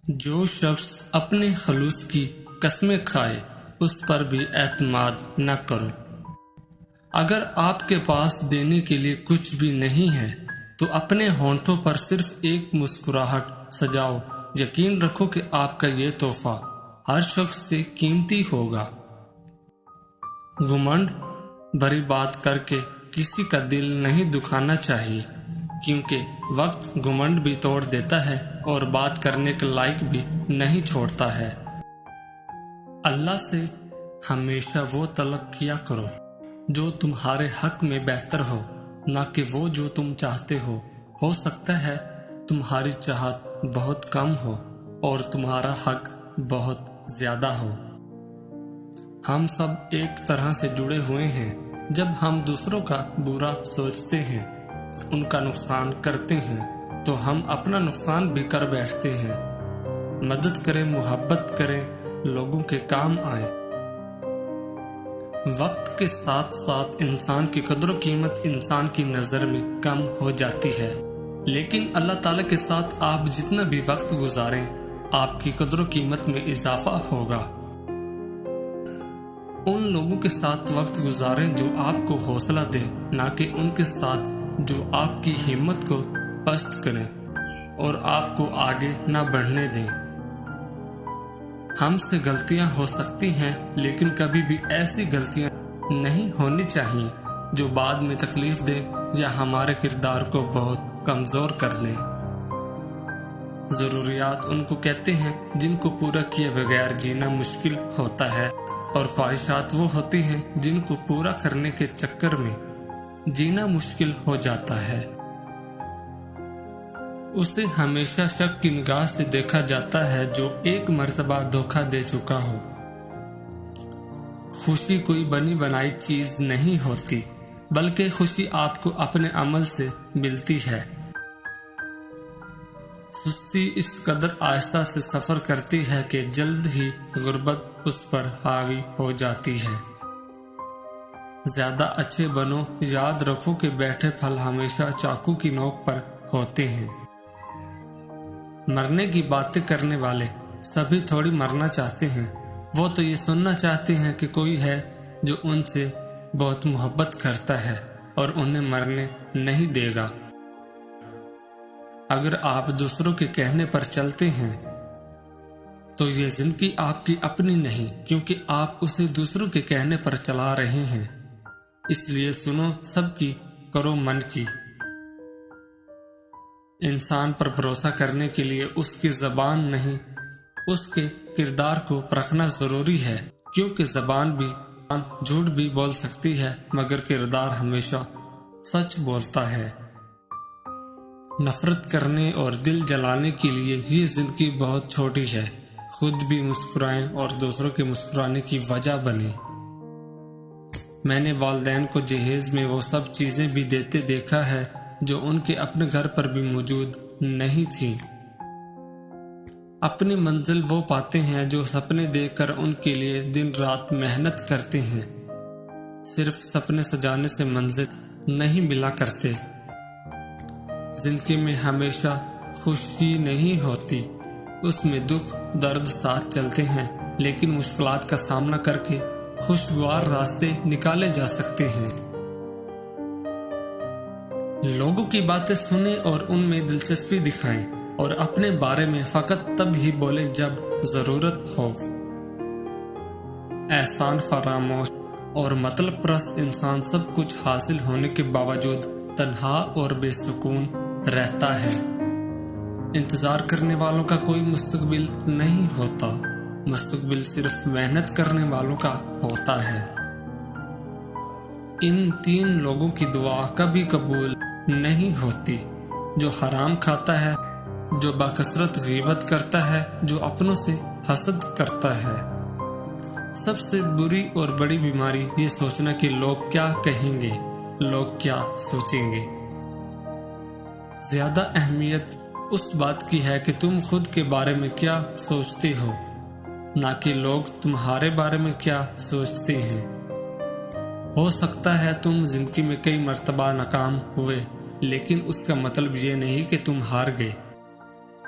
جو شخص اپنے خلوص کی قسمیں کھائے اس پر بھی اعتماد نہ کرو۔ اگر آپ کے پاس دینے کے لیے کچھ بھی نہیں ہے تو اپنے ہونٹوں پر صرف ایک مسکراہٹ سجاؤ۔ یقین رکھو کہ آپ کا یہ تحفہ ہر شخص سے قیمتی ہوگا۔ گھمنڈ بھری بات کر کے کسی کا دل نہیں دکھانا چاہیے، کیونکہ وقت گھمنڈ بھی توڑ دیتا ہے اور بات کرنے کے لائق بھی نہیں چھوڑتا ہے۔ اللہ سے ہمیشہ وہ طلب کیا کرو جو تمہارے حق میں بہتر ہو، نہ کہ وہ جو تم چاہتے ہو۔ ہو سکتا ہے تمہاری چاہت بہت کم ہو اور تمہارا حق بہت زیادہ ہو۔ ہم سب ایک طرح سے جڑے ہوئے ہیں۔ جب ہم دوسروں کا برا سوچتے ہیں، ان کا نقصان کرتے ہیں، تو ہم اپنا نقصان بھی کر بیٹھتے ہیں۔ مدد کریں، محبت کریں، لوگوں کے کام آئیں۔ وقت کے ساتھ ساتھ انسان کی قدر و قیمت انسان کی نظر میں کم ہو جاتی ہے، لیکن اللہ تعالیٰ کے ساتھ آپ جتنا بھی وقت گزاریں آپ کی قدر و قیمت میں اضافہ ہوگا۔ ان لوگوں کے ساتھ وقت گزاریں جو آپ کو حوصلہ دیں، نہ کہ ان کے ساتھ جو آپ کی ہمت کو پست کریں اور آپ کو آگے نہ بڑھنے دیں۔ ہم سے غلطیاں ہو سکتی ہیں، لیکن کبھی بھی ایسی غلطیاں نہیں ہونی چاہیے جو بعد میں تکلیف دے یا ہمارے کردار کو بہت کمزور کر دیں۔ ضروریات ان کو کہتے ہیں جن کو پورا کیے بغیر جینا مشکل ہوتا ہے، اور خواہشات وہ ہوتی ہیں جن کو پورا کرنے کے چکر میں جینا مشکل ہو جاتا ہے۔ اسے ہمیشہ شک کی نگاہ سے دیکھا جاتا ہے جو ایک مرتبہ دھوکہ دے چکا ہو۔ خوشی کوئی بنی بنائی چیز نہیں ہوتی، بلکہ خوشی آپ کو اپنے عمل سے ملتی ہے۔ سستی اس قدر آہستہ سے سفر کرتی ہے کہ جلد ہی غربت اس پر حاوی ہو جاتی ہے۔ زیادہ اچھے بنو، یاد رکھو کہ بیٹھے پھل ہمیشہ چاقو کی نوک پر ہوتے ہیں۔ مرنے کی باتیں کرنے والے سبھی تھوڑی مرنا چاہتے ہیں، وہ تو یہ سننا چاہتے ہیں کہ کوئی ہے جو ان سے بہت محبت کرتا ہے اور انہیں مرنے نہیں دے گا۔ اگر آپ دوسروں کے کہنے پر چلتے ہیں تو یہ زندگی آپ کی اپنی نہیں، کیونکہ آپ اسے دوسروں کے کہنے پر چلا رہے ہیں۔ اس لیے سنو سب کی، کرو من کی۔ انسان پر بھروسہ کرنے کے لیے اس کی زبان نہیں، اس کے کردار کو پرکھنا ضروری ہے، کیونکہ زبان بھی جھوٹ بھی بول سکتی ہے مگر کردار ہمیشہ سچ بولتا ہے۔ نفرت کرنے اور دل جلانے کے لیے یہ زندگی بہت چھوٹی ہے۔ خود بھی مسکرائیں اور دوسروں کے مسکرانے کی وجہ بنیں۔ میں نے والدین کو جہیز میں وہ سب چیزیں بھی دیتے دیکھا ہے جو ان کے اپنے گھر پر بھی موجود نہیں تھیں۔ اپنی منزل وہ پاتے ہیں جو سپنے دیکھ کر ان کے لیے دن رات محنت کرتے ہیں۔ صرف سپنے سجانے سے منزل نہیں ملا کرتے۔ زندگی میں ہمیشہ خوشی نہیں ہوتی، اس میں دکھ درد ساتھ چلتے ہیں، لیکن مشکلات کا سامنا کر کے خوشگوار راستے نکالے جا سکتے ہیں۔ لوگوں کی باتیں سنیں اور ان میں دلچسپی دکھائیں، اور اپنے بارے میں فقط تب ہی بولیں جب ضرورت ہو۔ احسان فراموش اور مطلب پرست انسان سب کچھ حاصل ہونے کے باوجود تنہا اور بے سکون رہتا ہے۔ انتظار کرنے والوں کا کوئی مستقبل نہیں ہوتا، مستقبل صرف محنت کرنے والوں کا ہوتا ہے۔ ان 3 لوگوں کی دعا کبھی قبول نہیں ہوتی: جو حرام کھاتا ہے، جو بکثرت غیبت کرتا ہے، جو اپنوں سے حسد کرتا ہے۔ سب سے بری اور بڑی بیماری یہ سوچنا کہ لوگ کیا کہیں گے، لوگ کیا سوچیں گے۔ زیادہ اہمیت اس بات کی ہے کہ تم خود کے بارے میں کیا سوچتے ہو، نہ کہ لوگ تمہارے بارے میں کیا سوچتے ہیں۔ ہو سکتا ہے تم زندگی میں کئی مرتبہ ناکام ہوئے، لیکن اس کا مطلب یہ نہیں کہ تم ہار گئے۔